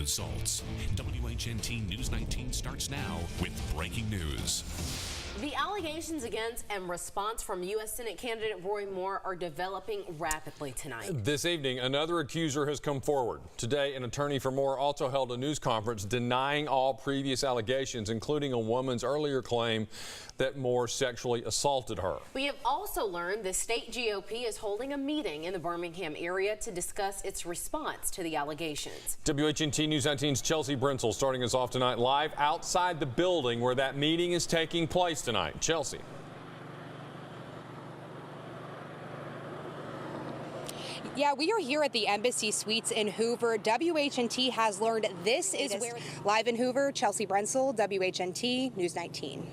results. WHNT News 19 starts now with breaking news. The allegations against and response from U.S. Senate candidate Roy Moore are developing rapidly tonight. This evening, another accuser has come forward. Today, an attorney for Moore also held a news conference denying all previous allegations, including a woman's earlier claim that Moore sexually assaulted her. We have also learned the state GOP is holding a meeting in the Birmingham area to discuss its response to the allegations. WHNT News 19's Chelsea Brenzel starting us off tonight live outside the building where that meeting is taking place tonight. Chelsea. Yeah, we are here at the Embassy Suites in Hoover. WHNT has learned this is where... Live in Hoover, Chelsea Brenzel, WHNT News 19.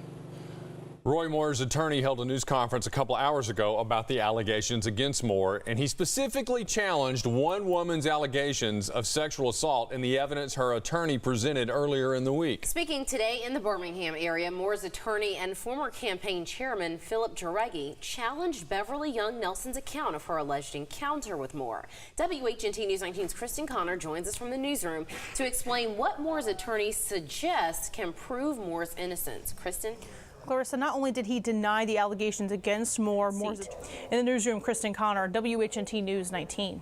Roy Moore's attorney held a news conference a couple hours ago about the allegations against Moore, and he specifically challenged one woman's allegations of sexual assault and the evidence her attorney presented earlier in the week. Speaking today in the Birmingham area, Moore's attorney and former campaign chairman Philip Jareggi challenged Beverly Young Nelson's account of her alleged encounter with Moore. WHNT News 19's Kristen Connor joins us from the newsroom to explain what Moore's attorney suggests can prove Moore's innocence. Kristen? Clarissa, not only did he deny the allegations against Moore, in the newsroom, Kristen Connor, WHNT News 19.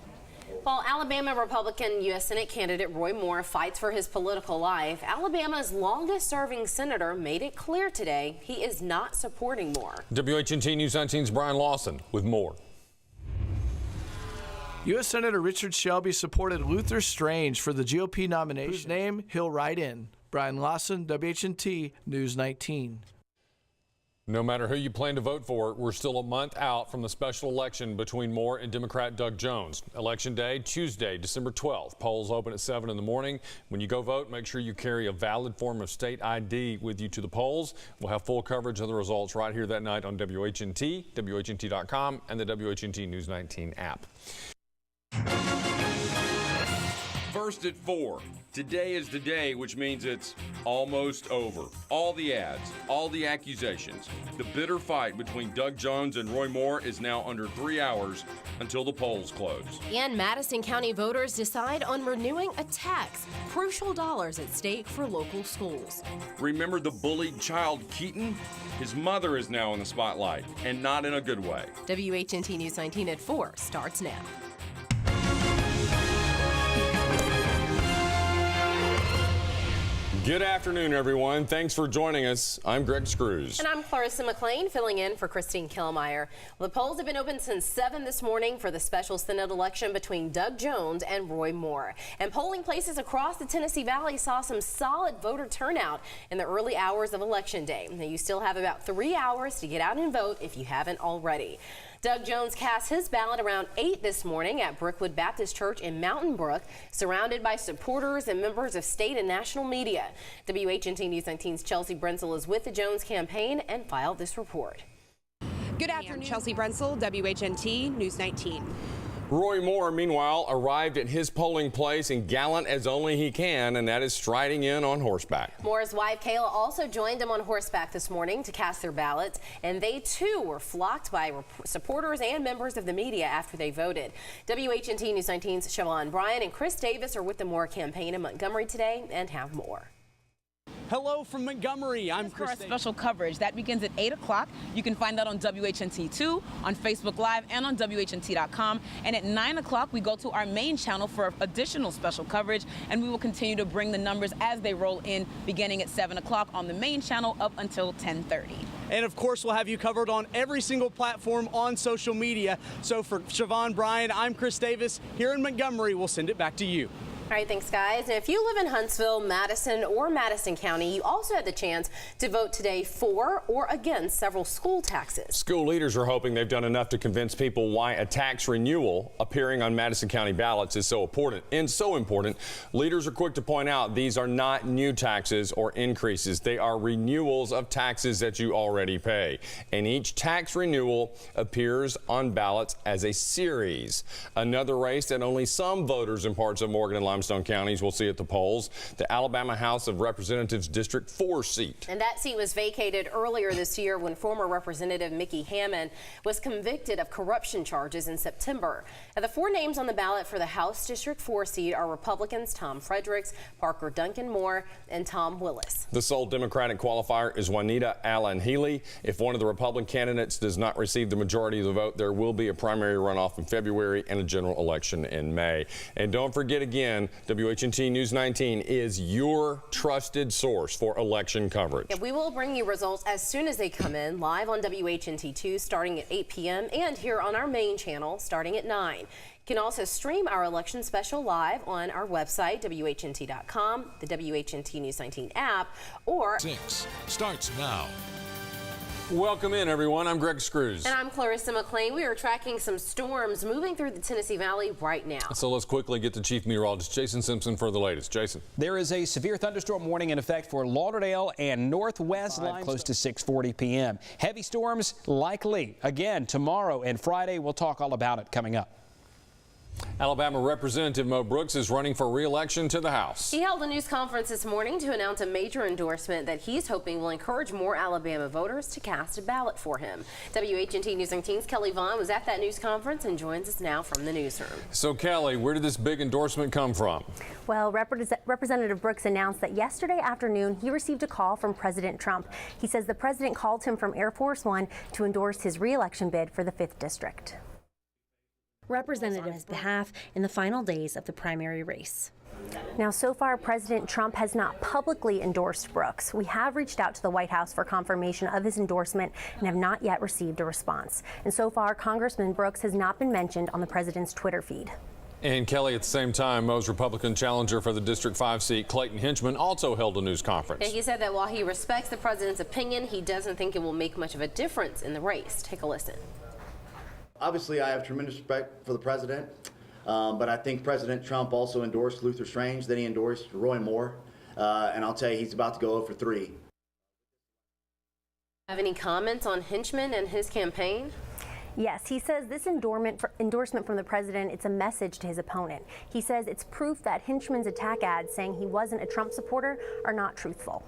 While Alabama Republican U.S. Senate candidate Roy Moore fights for his political life, Alabama's longest-serving senator made it clear today he is not supporting Moore. WHNT News 19's Brian Lawson with more. U.S. Senator Richard Shelby supported Luther Strange for the GOP nomination, whose name he'll write in. Brian Lawson, WHNT News 19. No matter who you plan to vote for, we're still a month out from the special election between Moore and Democrat Doug Jones. Election day, Tuesday, December 12th. Polls open at 7 in the morning. When you go vote, make sure you carry a valid form of state ID with you to the polls. We'll have full coverage of the results right here that night on WHNT, WHNT.com, and the WHNT News 19 app. First at 4. Today is the day, which means it's almost over. All the ads, all the accusations. The bitter fight between Doug Jones and Roy Moore is now under 3 hours until the polls close. And Madison County voters decide on renewing a tax. Crucial dollars at stake for local schools. Remember the bullied child Keaton? His mother is now in the spotlight, and not in a good way. WHNT News 19 at 4 starts now. Good afternoon, everyone. Thanks for joining us. I'm Greg Screws. And I'm Clarissa McLean, filling in for Christine Killmeyer. Well, the polls have been open since 7 this morning for the special Senate election between Doug Jones and Roy Moore. And polling places across the Tennessee Valley saw some solid voter turnout in the early hours of Election Day. Now, you still have about 3 hours to get out and vote if you haven't already. Doug Jones cast his ballot around 8 this morning at Brookwood Baptist Church in Mountain Brook, surrounded by supporters and members of state and national media. WHNT News 19's Chelsea Brenzel is with the Jones campaign and filed this report. Good afternoon. Chelsea Brenzel, WHNT News 19. Roy Moore, meanwhile, arrived at his polling place in gallant as only he can, and that is striding in on horseback. Moore's wife, Kayla, also joined him on horseback this morning to cast their ballots, and they, too, were flocked by supporters and members of the media after they voted. WHNT News 19's Siobhan Bryan and Chris Davis are with the Moore campaign in Montgomery today and have more. Hello from Montgomery. I'm Chris. For our special coverage that begins at 8 o'clock. You can find that on WHNT2, on Facebook Live, and on WHNT.com. And at 9 o'clock, we go to our main channel for additional special coverage, and we will continue to bring the numbers as they roll in, beginning at 7 o'clock on the main channel up until 10:30. And of course, we'll have you covered on every single platform on social media. So for Siobhan Bryan, I'm Chris Davis here in Montgomery. We'll send it back to you. All right, thanks, guys. And if you live in Huntsville, Madison, or Madison County, you also had the chance to vote today for or against several school taxes. School leaders are hoping they've done enough to convince people why a tax renewal appearing on Madison County ballots is so important. Leaders are quick to point out these are not new taxes or increases. They are renewals of taxes that you already pay. And each tax renewal appears on ballots as a series. Another race that only some voters in parts of Morgan and Limestone limestone counties we'll see at the polls. The Alabama House of Representatives District 4 seat. And that seat was vacated earlier this year when former Representative Mickey Hammond was convicted of corruption charges in September. Now, the 4 names on the ballot for the House District 4 seat are Republicans Tom Fredericks, Parker Duncan Moore, and Tom Willis. The sole Democratic qualifier is Juanita Allen Healy. If one of the Republican candidates does not receive the majority of the vote, there will be a primary runoff in February and a general election in May. And don't forget again, WHNT News 19 is your trusted source for election coverage. Yeah, we will bring you results as soon as they come in, live on WHNT2 starting at 8 p.m. and here on our main channel starting at 9. You can also stream our election special live on our website, WHNT.com, the WHNT News 19 app, or 6 starts now. Welcome in, everyone. I'm Greg Screws. And I'm Clarissa McLean. We are tracking some storms moving through the Tennessee Valley right now. So let's quickly get to Chief Meteorologist Jason Simpson for the latest. Jason. There is a severe thunderstorm warning in effect for Lauderdale and Northwest Limestone close to 6:40 p.m. Heavy storms likely again tomorrow and Friday. We'll talk all about it coming up. Alabama Representative Mo Brooks is running for re-election to the House. He held a news conference this morning to announce a major endorsement that he's hoping will encourage more Alabama voters to cast a ballot for him. WHNT News 19's Kelly Vaughn was at that news conference and joins us now from the newsroom. So Kelly, where did this big endorsement come from? Well, Representative Brooks announced that yesterday afternoon he received a call from President Trump. He says the president called him from Air Force One to endorse his re-election bid for the 5th District. Representative's behalf in the final days of the primary race. Now, so far, President Trump has not publicly endorsed Brooks. We have reached out to the White House for confirmation of his endorsement and have not yet received a response. And so far, Congressman Brooks has not been mentioned on the president's Twitter feed. And Kelly, at the same time, Mo's Republican challenger for the District 5 seat, Clayton Hinchman, also held a news conference. And he said that while he respects the president's opinion, he doesn't think it will make much of a difference in the race. Take a listen. Obviously, I have tremendous respect for the president, but I think President Trump also endorsed Luther Strange, then he endorsed Roy Moore, and I'll tell you, he's about to go 0 for 3. Have any comments on Hinchman and his campaign? Yes, he says this endorsement from the president, it's a message to his opponent. He says it's proof that Hinchman's attack ads saying he wasn't a Trump supporter are not truthful.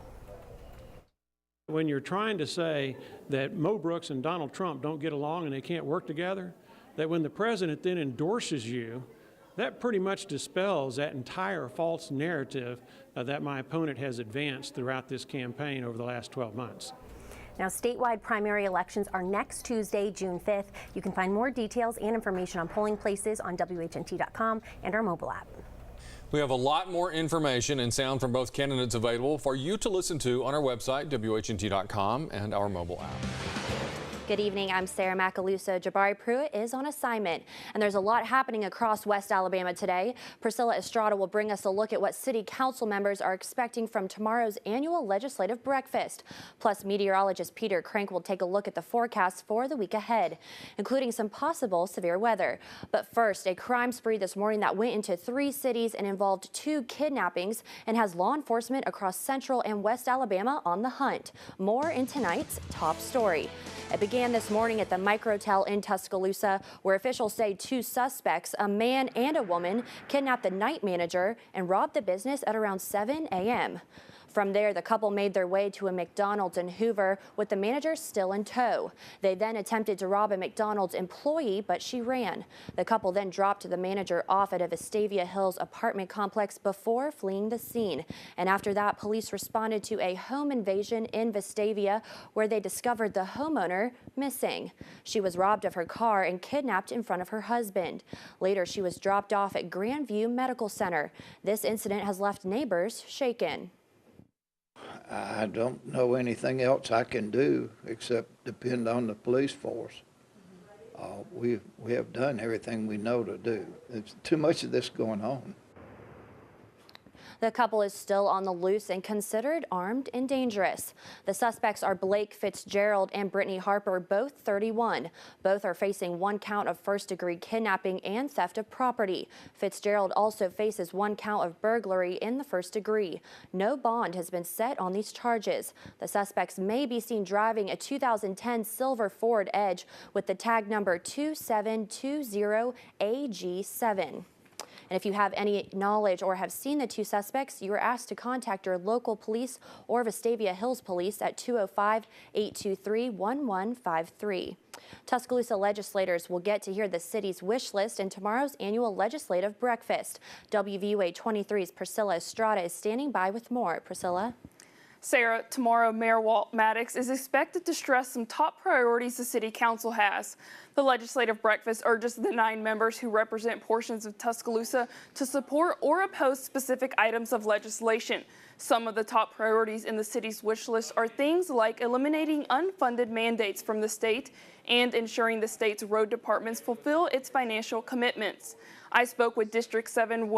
When you're trying to say that Mo Brooks and Donald Trump don't get along and they can't work together, that when the president then endorses you, that pretty much dispels that entire false narrative that my opponent has advanced throughout this campaign over the last 12 months. Now, statewide primary elections are next Tuesday, June 5th. You can find more details and information on polling places on WHNT.com and our mobile app. We have a lot more information and sound from both candidates available for you to listen to on our website, WHNT.com, and our mobile app. Good evening, I'm Sarah Macaluso. Jabari Pruitt is on assignment, and there's a lot happening across West Alabama today. Priscilla Estrada will bring us a look at what city council members are expecting from tomorrow's annual legislative breakfast. Plus, meteorologist Peter Crank will take a look at the forecast for the week ahead, including some possible severe weather. But first, a crime spree this morning that went into 3 cities and involved 2 kidnappings and has law enforcement across Central and West Alabama on the hunt. More in tonight's top story. It began this morning at the Microtel in Tuscaloosa, where officials say 2 suspects, a man and a woman, kidnapped the night manager and robbed the business at around 7 a.m. From there, the couple made their way to a McDonald's in Hoover with the manager still in tow. They then attempted to rob a McDonald's employee, but she ran. The couple then dropped the manager off at a Vestavia Hills apartment complex before fleeing the scene. And after that, police responded to a home invasion in Vestavia where they discovered the homeowner missing. She was robbed of her car and kidnapped in front of her husband. Later, she was dropped off at Grandview Medical Center. This incident has left neighbors shaken. I don't know anything else I can do except depend on the police force. We have done everything we know to do. There's too much of this going on. The couple is still on the loose and considered armed and dangerous. The suspects are Blake Fitzgerald and Brittany Harper, both 31. Both are facing 1 count of first-degree kidnapping and theft of property. Fitzgerald also faces 1 count of burglary in the first degree. No bond has been set on these charges. The suspects may be seen driving a 2010 silver Ford Edge with the tag number 2720AG7. And if you have any knowledge or have seen the two suspects, you are asked to contact your local police or Vestavia Hills Police at 205-823-1153. Tuscaloosa legislators will get to hear the city's wish list in tomorrow's annual legislative breakfast. WVUA 23's Priscilla Estrada is standing by with more. Priscilla? Sarah, tomorrow Mayor Walt Maddox is expected to stress some top priorities the City Council has. The legislative breakfast urges the 9 members who represent portions of Tuscaloosa to support or oppose specific items of legislation. Some of the top priorities in the city's wish list are things like eliminating unfunded mandates from the state and ensuring the state's road departments fulfill its financial commitments. I spoke with District 7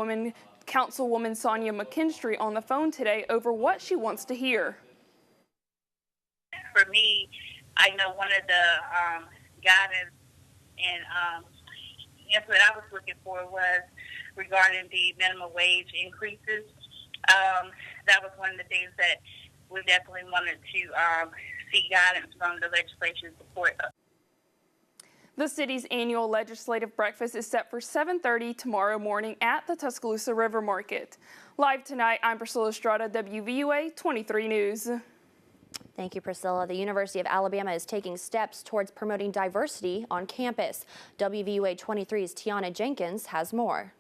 Councilwoman Sonia McKinstry on the phone today over what she wants to hear. For me, I know one of the guidance and answer that I was looking for was regarding the minimum wage increases. That was one of the things that we definitely wanted to see guidance from the legislation support. The city's annual legislative breakfast is set for 7:30 tomorrow morning at the Tuscaloosa River Market. Live tonight, I'm Priscilla Estrada, WVUA 23 News. Thank you, Priscilla. The University of Alabama is taking steps towards promoting diversity on campus. WVUA 23's Tiana Jenkins has more.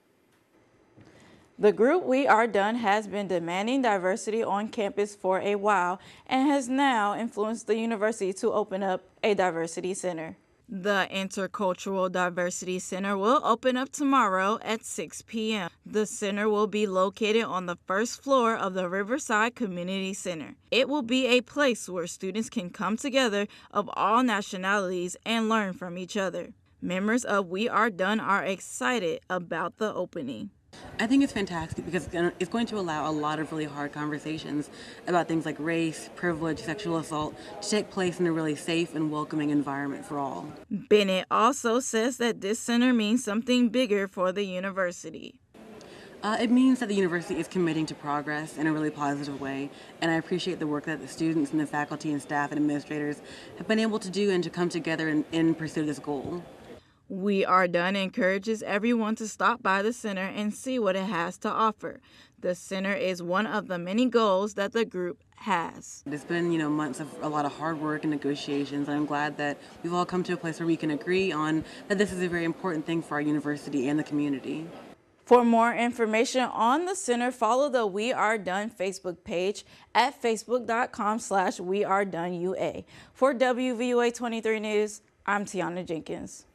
The group We Are Done has been demanding diversity on campus for a while and has now influenced the university to open up a diversity center. The Intercultural Diversity Center will open up tomorrow at 6 p.m. The center will be located on the first floor of the Riverside Community Center. It will be a place where students can come together of all nationalities and learn from each other. Members of We Are Done are excited about the opening. I think it's fantastic because it's going to allow a lot of really hard conversations about things like race, privilege, sexual assault to take place in a really safe and welcoming environment for all. Bennett also says that this center means something bigger for the university. It means that the university is committing to progress in a really positive way, and I appreciate the work that the students and the faculty and staff and administrators have been able to do and to come together in pursuit of this goal. We Are Done encourages everyone to stop by the center and see what it has to offer. The center is one of the many goals that the group has. It's been, months of a lot of hard work and negotiations, and I'm glad that we've all come to a place where we can agree on that this is a very important thing for our university and the community. For more information on the center, follow the We Are Done Facebook page at facebook.com/wearedoneua. For WVUA 23 News, I'm Tiana Jenkins.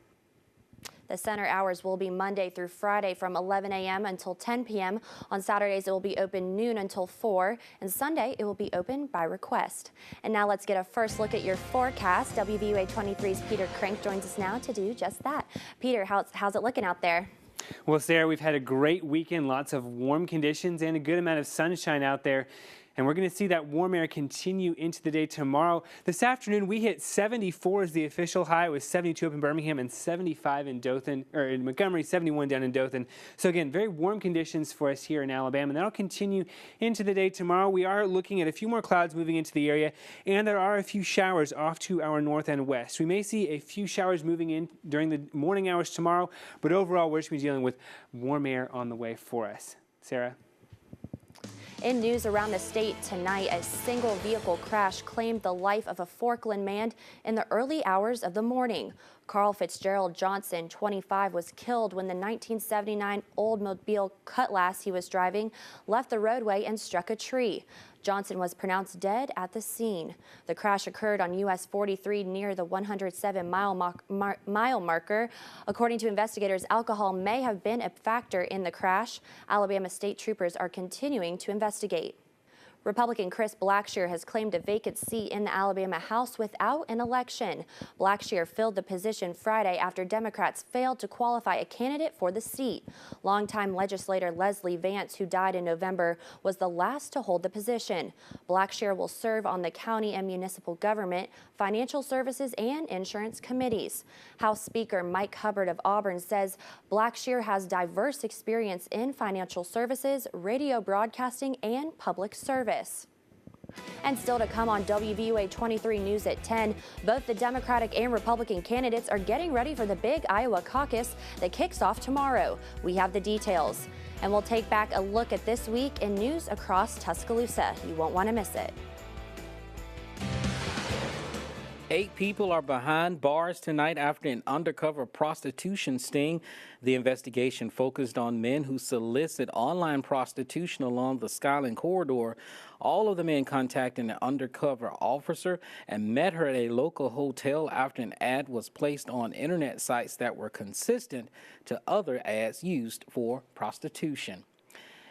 The center hours will be Monday through Friday from 11 a.m. until 10 p.m. On Saturdays, it will be open noon until 4, and Sunday, it will be open by request. And now let's get a first look at your forecast. WVUA 23's Peter Crank joins us now to do just that. Peter, how's it looking out there? Well, Sarah, we've had a great weekend, lots of warm conditions and a good amount of sunshine out there. And we're going to see that warm air continue into the day tomorrow. This afternoon, we hit 74 as the official high. It was 72 up in Birmingham and 75 in Dothan, or in Montgomery, 71 down in Dothan. So again, very warm conditions for us here in Alabama. And that'll continue into the day tomorrow. We are looking at a few more clouds moving into the area, and there are a few showers off to our north and west. We may see a few showers moving in during the morning hours tomorrow, but overall, we're just going to be dealing with warm air on the way for us. Sarah? In news around the state tonight, a single vehicle crash claimed the life of a Forkland man in the early hours of the morning. Carl Fitzgerald Johnson, 25, was killed when the 1979 Oldsmobile Cutlass he was driving left the roadway and struck a tree. Johnson was pronounced dead at the scene. The crash occurred on US 43 near the 107-mile marker. According to investigators, alcohol may have been a factor in the crash. Alabama state troopers are continuing to investigate. Republican Chris Blackshear has claimed a vacant seat in the Alabama House without an election. Blackshear filled the position Friday after Democrats failed to qualify a candidate for the seat. Longtime legislator Leslie Vance, who died in November, was the last to hold the position. Blackshear will serve on the county and municipal government, financial services, and insurance committees. House Speaker Mike Hubbard of Auburn says Blackshear has diverse experience in financial services, radio broadcasting, and public service. And still to come on WVUA 23 News at 10, both the Democratic and Republican candidates are getting ready for the big Iowa caucus that kicks off tomorrow. We have the details. And we'll take back a look at this week in news across Tuscaloosa. You won't want to miss it. 8 people are behind bars tonight after an undercover prostitution sting. The investigation focused on men who solicit online prostitution along the Skyline corridor. All of the men contacted an undercover officer and met her at a local hotel after an ad was placed on internet sites that were consistent to other ads used for prostitution.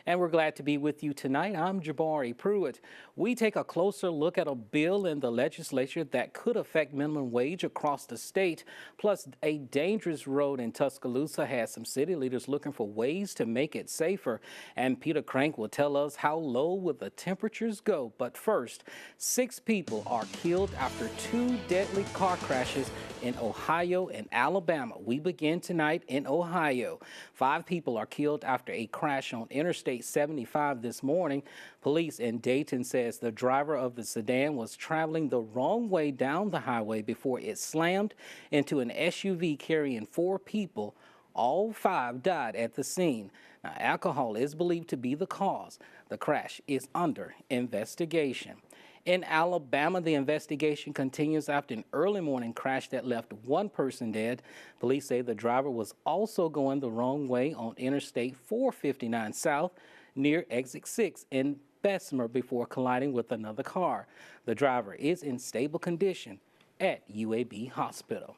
And we're glad to be with you tonight. I'm Jabari Pruitt. We take a closer look at a bill in the legislature that could affect minimum wage across the state. Plus, a dangerous road in Tuscaloosa has some city leaders looking for ways to make it safer. And Peter Crank will tell us how low will the temperatures go. But first, 6 people are killed after 2 deadly car crashes in Ohio and Alabama. We begin tonight in Ohio. 5 people are killed after a crash on Interstate 75 this morning. Police in Dayton says the driver of the sedan was traveling the wrong way down the highway before it slammed into an SUV carrying 4 people. All 5 died at the scene. Now, alcohol is believed to be the cause. The crash is under investigation. In Alabama, the investigation continues after an early morning crash that left 1 person dead. Police say the driver was also going the wrong way on Interstate 459 South near Exit 6 in Bessemer before colliding with another car. The driver is in stable condition at UAB Hospital.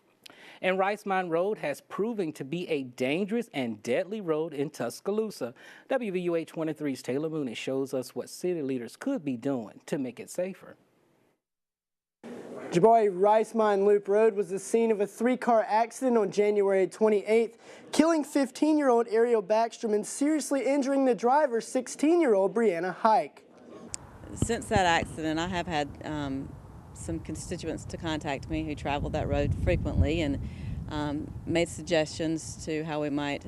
And Rice Mine Road has proven to be a dangerous and deadly road in Tuscaloosa. WVUA 23's Taylor Mooney shows us what city leaders could be doing to make it safer. Jabari, Rice Mine Loop Road was the scene of a 3-car accident on January 28th, killing 15-year-old Ariel Backstrom and seriously injuring the driver, 16-year-old Brianna Hike. Since that accident, I have had some constituents to contact me who travel that road frequently and made suggestions to how we might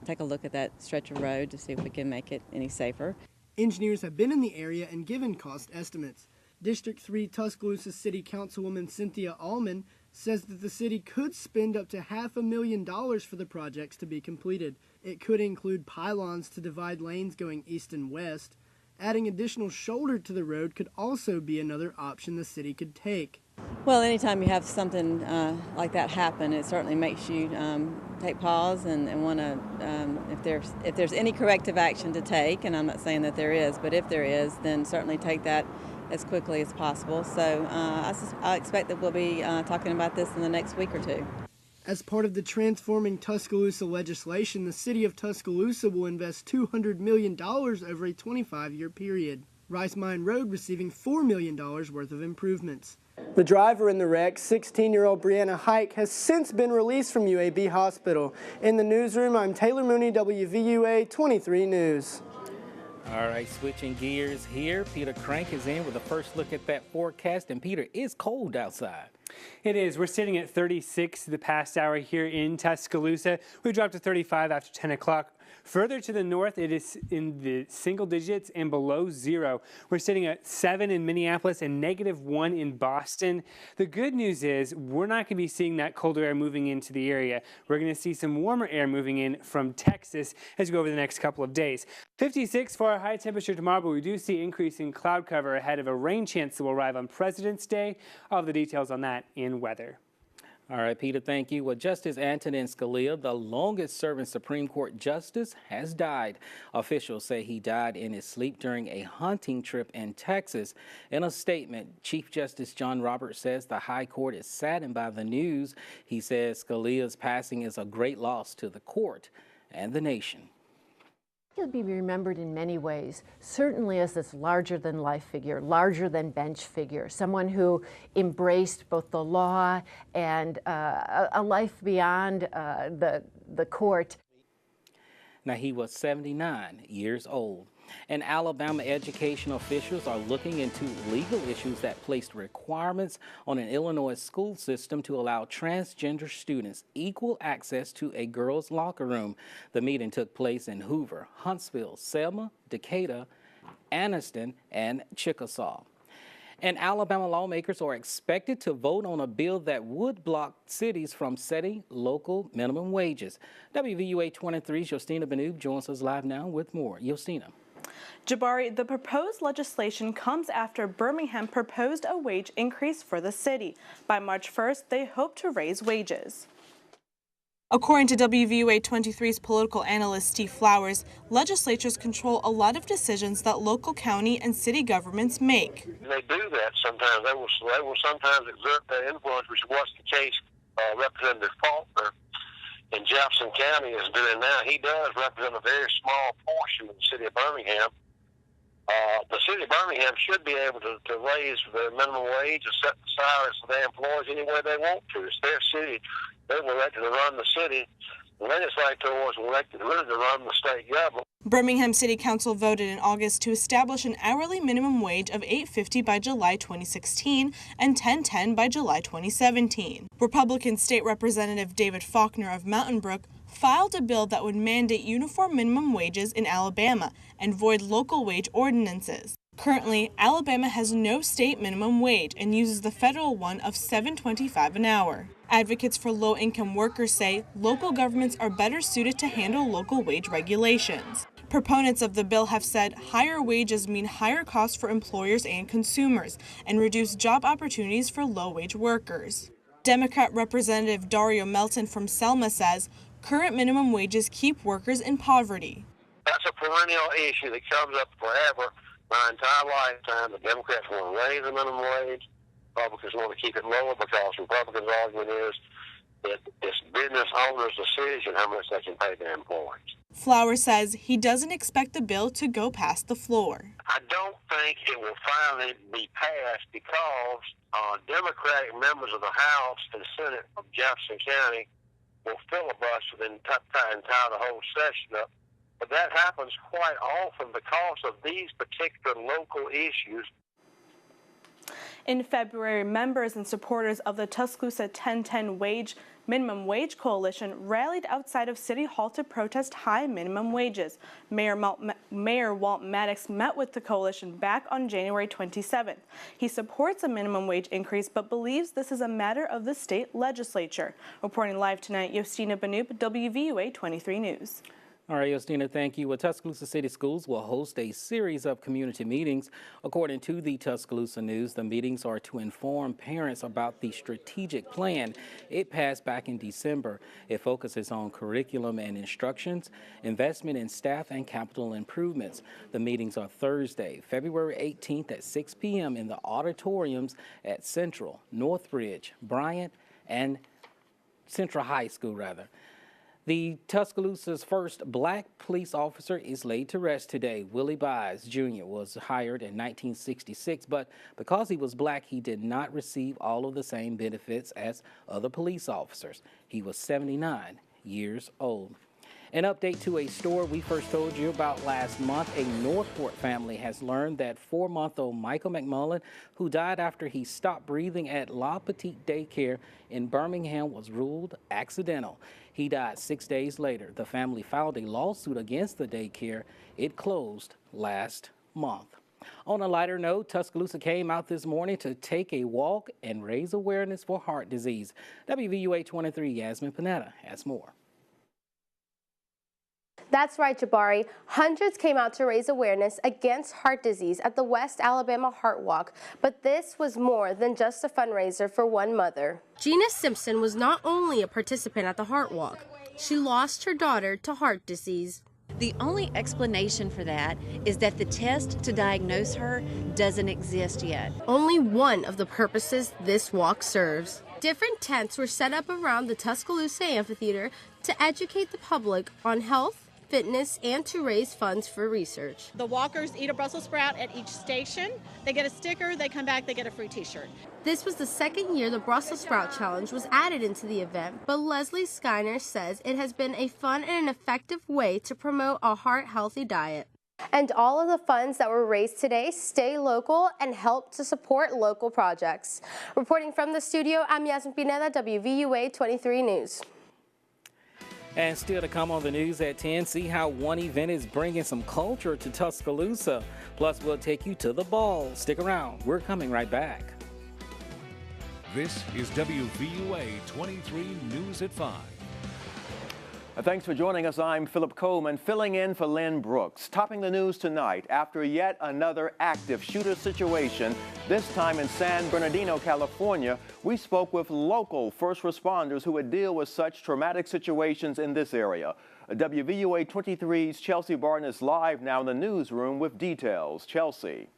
take a look at that stretch of road to see if we can make it any safer. Engineers have been in the area and given cost estimates. District 3 Tuscaloosa City Councilwoman Cynthia Allman says that the city could spend up to $500,000 for the projects to be completed. It could include pylons to divide lanes going east and west. Adding additional shoulder to the road could also be another option the city could take. Well, anytime you have something like that happen, it certainly makes you take pause and want to, if there's any corrective action to take, and I'm not saying that there is, but if there is, then certainly take that as quickly as possible. So I expect that we'll be talking about this in the next week or 2. As part of the Transforming Tuscaloosa legislation, the city of Tuscaloosa will invest $200 million over a 25-year period. Rice Mine Road receiving $4 million worth of improvements. The driver in the wreck, 16-year-old Brianna Hike, has since been released from UAB Hospital. In the newsroom, I'm Taylor Mooney, WVUA 23 News. All right, switching gears here. Peter Crank is in with a first look at that forecast. And Peter, it's cold outside. It is. We're sitting at 36 the past hour here in Tuscaloosa. We dropped to 35 after 10 o'clock. Further to the north, it is in the single digits and below 0. We're sitting at 7 in Minneapolis and -1 in Boston. The good news is we're not going to be seeing that colder air moving into the area. We're going to see some warmer air moving in from Texas as we go over the next couple of days. 56 for our high temperature tomorrow, but we do see increasing cloud cover ahead of a rain chance that will arrive on President's Day. All of the details on that in weather. All right, Peter, thank you. Well, Justice Antonin Scalia, the longest-serving Supreme Court justice, has died. Officials say he died in his sleep during a hunting trip in Texas. In a statement, Chief Justice John Roberts says the High Court is saddened by the news. He says Scalia's passing is a great loss to the court and the nation. He'll be remembered in many ways, certainly as this larger-than-life figure, larger-than-bench figure, someone who embraced both the law and a life beyond the court. Now, he was 79 years old. And Alabama education officials are looking into legal issues that placed requirements on an Illinois school system to allow transgender students equal access to a girls' locker room. The meeting took place in Hoover, Huntsville, Selma, Decatur, Anniston, and Chickasaw. And Alabama lawmakers are expected to vote on a bill that would block cities from setting local minimum wages. WVUA 23's Yostina Benoob joins us live now with more. Yostina. Jabari, the proposed legislation comes after Birmingham proposed a wage increase for the city. By March 1st, they hope to raise wages. According to WVUA 23's political analyst Steve Flowers, legislatures control a lot of decisions that local county and city governments make. They do that sometimes. They will sometimes exert their influence, which was the case Representative Faulkner in Jefferson County is doing now. He does represent a very small portion of the city of Birmingham. The city of Birmingham should be able to raise the minimum wage and set the salaries for their employees any way they want to. It's their city. They were elected to run the city. The legislators were elected really to run the state government. Birmingham City Council voted in August to establish an hourly minimum wage of $8.50 by July 2016 and $10.10 by July 2017. Republican State Representative David Faulkner of Mountain Brook filed a bill that would mandate uniform minimum wages in Alabama and void local wage ordinances. Currently, Alabama has no state minimum wage and uses the federal one of $7.25 an hour. Advocates for low-income workers say local governments are better suited to handle local wage regulations. Proponents of the bill have said higher wages mean higher costs for employers and consumers and reduce job opportunities for low-wage workers. Democrat Representative Dario Melton from Selma says current minimum wages keep workers in poverty. That's a perennial issue that comes up forever. My entire lifetime, the Democrats want to raise the minimum wage. Republicans want to keep it lower because Republicans' argument is that it's business owners' decision how much they can pay their employees. Flowers says he doesn't expect the bill to go past the floor. I don't think it will finally be passed because Democratic members of the House and Senate of Jefferson County will filibuster and tie the whole session up. But that happens quite often because of these particular local issues. In February, members and supporters of the Tuscaloosa 1010 minimum wage coalition rallied outside of City Hall to protest high minimum wages. Mayor Walt Maddox met with the coalition back on January 27th. He supports a minimum wage increase but believes this is a matter of the state legislature. Reporting live tonight, Yostina Benoob, WVUA 23 News. All right, Yostina, thank you. Well, Tuscaloosa City Schools will host a series of community meetings. According to the Tuscaloosa News, the meetings are to inform parents about the strategic plan. It passed back in December. It focuses on curriculum and instructions, investment in staff, and capital improvements. The meetings are Thursday, February 18th at 6 p.m. in the auditoriums at Central, Northbridge, Bryant, and Central High School, rather. The Tuscaloosa's first black police officer is laid to rest today. Willie Byes Jr. was hired in 1966, but because he was black, he did not receive all of the same benefits as other police officers. He was 79 years old. An update to a story we first told you about last month. A Northport family has learned that 4-month-old Michael McMullen, who died after he stopped breathing at La Petite Daycare in Birmingham, was ruled accidental. He died 6 days later. The family filed a lawsuit against the daycare. It closed last month. On a lighter note, Tuscaloosa came out this morning to take a walk and raise awareness for heart disease. WVUA 23 Yasmin Panetta has more. That's right, Jabari. Hundreds came out to raise awareness against heart disease at the West Alabama Heart Walk, but this was more than just a fundraiser for one mother. Gina Simpson was not only a participant at the Heart Walk, she lost her daughter to heart disease. The only explanation for that is that the test to diagnose her doesn't exist yet. Only one of the purposes this walk serves. Different tents were set up around the Tuscaloosa Amphitheater to educate the public on health, fitness, and to raise funds for research. The walkers eat a Brussels sprout at each station. They get a sticker, they come back, they get a free t-shirt. This was the second year the Brussels Sprout Challenge was added into the event, but Leslie Skyner says it has been a fun and an effective way to promote a heart-healthy diet. And all of the funds that were raised today stay local and help to support local projects. Reporting from the studio, I'm Yasmin Pineda, WVUA 23 News. And still to come on the news at 10, see how one event is bringing some culture to Tuscaloosa. Plus, we'll take you to the ball. Stick around. We're coming right back. This is WVUA 23 News at 5. Thanks for joining us. I'm Philip Coleman, filling in for Lynn Brooks. Topping the news tonight, after yet another active shooter situation, this time in San Bernardino, California, we spoke with local first responders who would deal with such traumatic situations in this area. WVUA 23's Chelsea Barton is live now in the newsroom with details. Chelsea.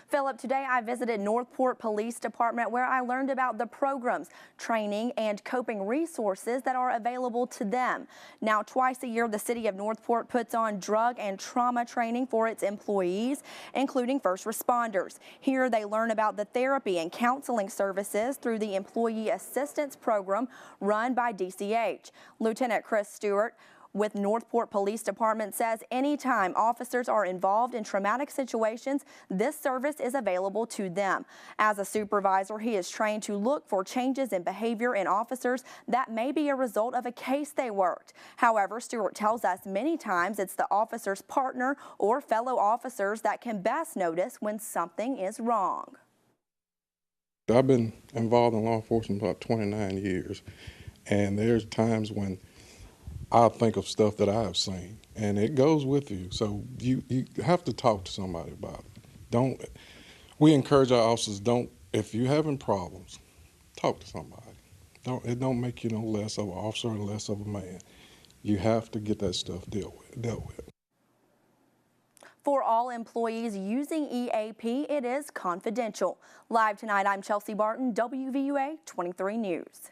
Philip, today I visited Northport Police Department where I learned about the programs, training, and coping resources that are available to them. Now, twice a year, the city of Northport puts on drug and trauma training for its employees, including first responders. Here, they learn about the therapy and counseling services through the Employee Assistance Program run by DCH. Lieutenant Chris Stewart with Northport Police Department says anytime officers are involved in traumatic situations, this service is available to them. As a supervisor, he is trained to look for changes in behavior in officers that may be a result of a case they worked. However, Stewart tells us many times it's the officer's partner or fellow officers that can best notice when something is wrong. I've been involved in law enforcement about 29 years, and there's times when I think of stuff that I've seen, and it goes with you. So you have to talk to somebody about it. We encourage our officers, if you're having problems, talk to somebody. It don't make you no less of an officer and less of a man. You have to get that stuff dealt with. For all employees using EAP, it is confidential. Live tonight, I'm Chelsea Barton, WVUA 23 News.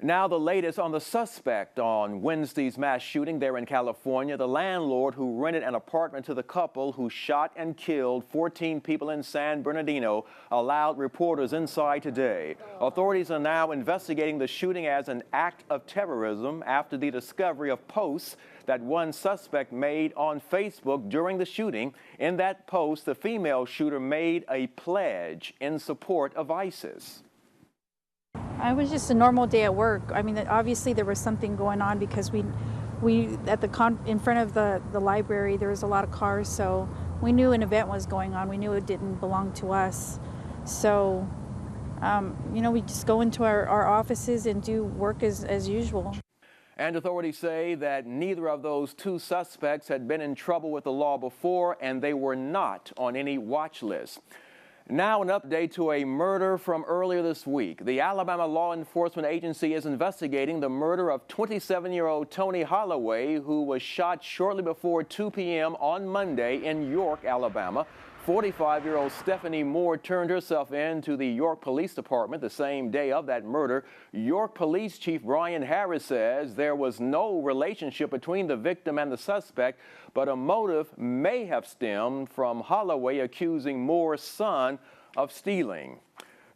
Now the latest on the suspect on Wednesday's mass shooting there in California. The landlord who rented an apartment to the couple who shot and killed 14 people in San Bernardino allowed reporters inside today. Authorities are now investigating the shooting as an act of terrorism after the discovery of posts that one suspect made on Facebook during the shooting. In that post, the female shooter made a pledge in support of ISIS. It was just a normal day at work. I mean, obviously there was something going on because we at in front of the library there was a lot of cars, so we knew an event was going on. We knew it didn't belong to us, so we just go into our offices and do work as usual. And authorities say that neither of those two suspects had been in trouble with the law before, and they were not on any watch list. Now an update to a murder from earlier this week. The Alabama Law Enforcement Agency is investigating the murder of 27-year-old Tony Holloway, who was shot shortly before 2 p.m. on Monday in York, Alabama. 45-year-old Stephanie Moore turned herself in to the York Police Department the same day of that murder. York Police Chief Brian Harris says there was no relationship between the victim and the suspect, but a motive may have stemmed from Holloway accusing Moore's son of stealing.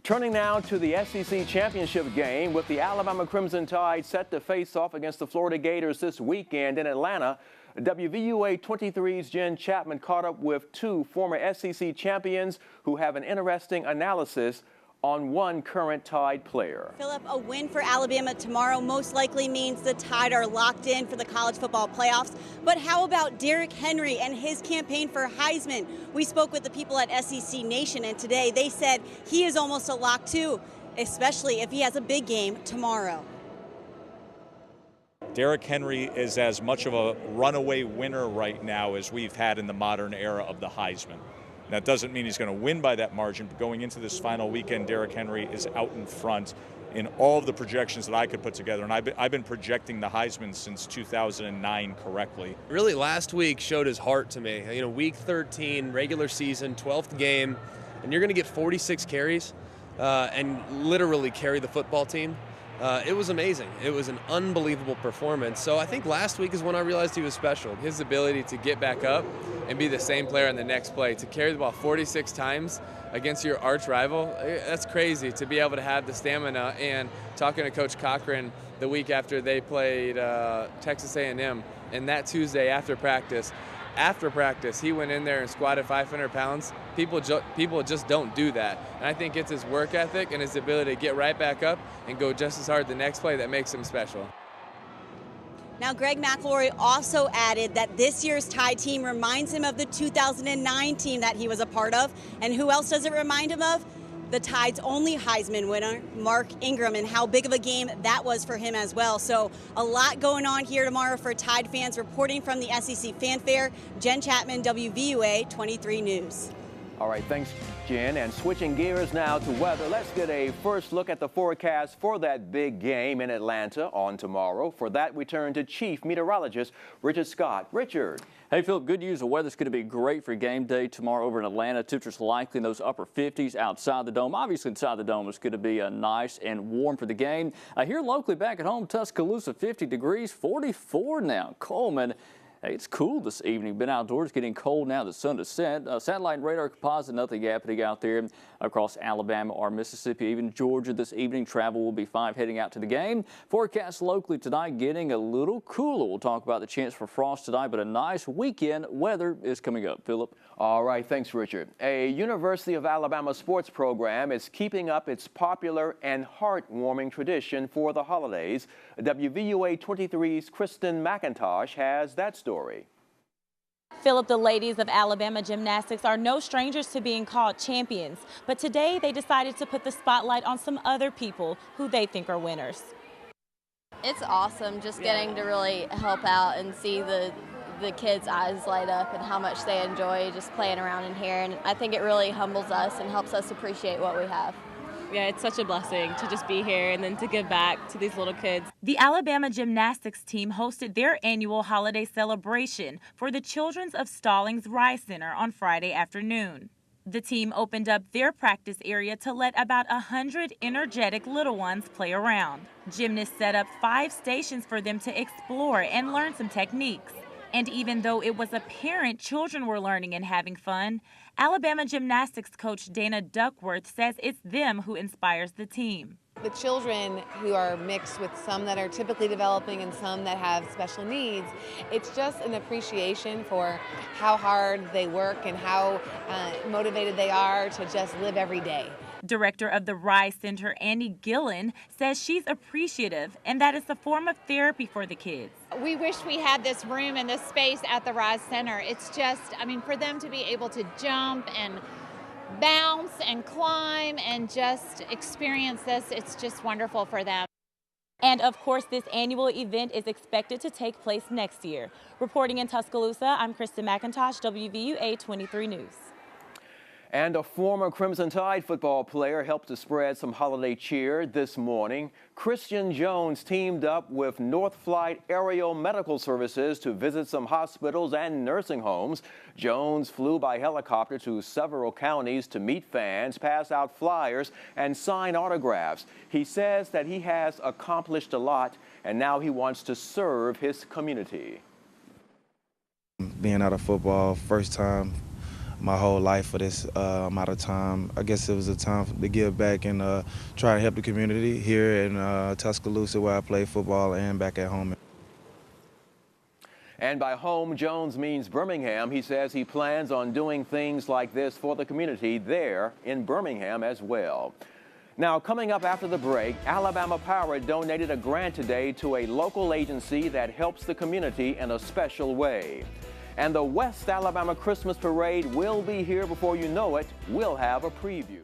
Turning now to the SEC championship game, with the Alabama Crimson Tide set to face off against the Florida Gators this weekend in Atlanta. WVUA 23's Jen Chapman caught up with two former SEC champions who have an interesting analysis on one current Tide player. Philip, a win for Alabama tomorrow most likely means the Tide are locked in for the college football playoffs. But how about Derrick Henry and his campaign for Heisman? We spoke with the people at SEC Nation, and today they said he is almost a lock too, especially if he has a big game tomorrow. Derrick Henry is as much of a runaway winner right now as we've had in the modern era of the Heisman. That doesn't mean he's going to win by that margin, but going into this final weekend, Derrick Henry is out in front in all of the projections that I could put together. And I've been projecting the Heisman since 2009 correctly. Really, last week showed his heart to me. You know, week 13, regular season, 12th game, and you're going to get 46 carries and literally carry the football team. It was amazing. It was an unbelievable performance. So I think last week is when I realized he was special. His ability to get back up and be the same player in the next play, to carry the ball 46 times against your arch rival, that's crazy to be able to have the stamina. And talking to Coach Cochran the week after they played Texas A&M, and that Tuesday after practice, he went in there and squatted 500 pounds. People just don't do that. And I think it's his work ethic and his ability to get right back up and go just as hard the next play that makes him special. Now, Greg McElroy also added that this year's Tide team reminds him of the 2009 team that he was a part of. And who else does it remind him of? The Tide's only Heisman winner, Mark Ingram, and how big of a game that was for him as well. So a lot going on here tomorrow for Tide fans. Reporting from the SEC Fanfare, Jen Chapman, WVUA 23 News. All right, thanks, Jen. And switching gears now to weather, let's get a first look at the forecast for that big game in Atlanta on tomorrow. For that, we turn to Chief Meteorologist Richard Scott. Richard. Hey, Philip, good news. The weather's going to be great for game day tomorrow over in Atlanta. Temperatures likely in those upper 50s outside the dome. Obviously, inside the dome, it's going to be nice and warm for the game. Here locally back at home, Tuscaloosa, 50 degrees, 44 now. Coleman. Hey, it's cool this evening. Been outdoors, getting cold now. The sun has set. Satellite and radar composite, nothing happening out there across Alabama or Mississippi, even Georgia this evening. Travel will be 5 heading out to the game. Forecast locally tonight getting a little cooler. We'll talk about the chance for frost tonight, but a nice weekend weather is coming up. Philip. All right, thanks, Richard. A University of Alabama sports program is keeping up its popular and heartwarming tradition for the holidays. WVUA 23's Kristen McIntosh has that story. Philip, the ladies of Alabama gymnastics are no strangers to being called champions, but today they decided to put the spotlight on some other people who they think are winners. It's awesome just getting to really help out and see the kids' eyes light up and how much they enjoy just playing around in here, and I think it really humbles us and helps us appreciate what we have. Yeah, it's such a blessing to just be here and then to give back to these little kids. The Alabama gymnastics team hosted their annual holiday celebration for the Children's of Stallings Rise Center on Friday afternoon. The team opened up their practice area to let about 100 energetic little ones play around. Gymnasts set up 5 stations for them to explore and learn some techniques. And even though it was apparent children were learning and having fun, Alabama gymnastics coach Dana Duckworth says it's them who inspires the team. The children who are mixed with some that are typically developing and some that have special needs, it's just an appreciation for how hard they work and how motivated they are to just live every day. Director of the Rise Center, Annie Gillen, says she's appreciative and that it's a form of therapy for the kids. We wish we had this room and this space at the Rise Center. It's just, I mean, for them to be able to jump and bounce and climb and just experience this, it's just wonderful for them. And of course, this annual event is expected to take place next year. Reporting in Tuscaloosa, I'm Kristen McIntosh, WVUA 23 News. And a former Crimson Tide football player helped to spread some holiday cheer this morning. Christian Jones teamed up with North Flight Aerial Medical Services to visit some hospitals and nursing homes. Jones flew by helicopter to several counties to meet fans, pass out flyers, and sign autographs. He says that he has accomplished a lot, and now he wants to serve his community. Being out of football, first time my whole life for this amount of time. I guess it was a time to give back and try to help the community here in Tuscaloosa, where I play football, and back at home. And by home, Jones means Birmingham. He says he plans on doing things like this for the community there in Birmingham as well. Now, coming up after the break, Alabama Power donated a grant today to a local agency that helps the community in a special way. And the West Alabama Christmas Parade will be here before you know it. We'll have a preview.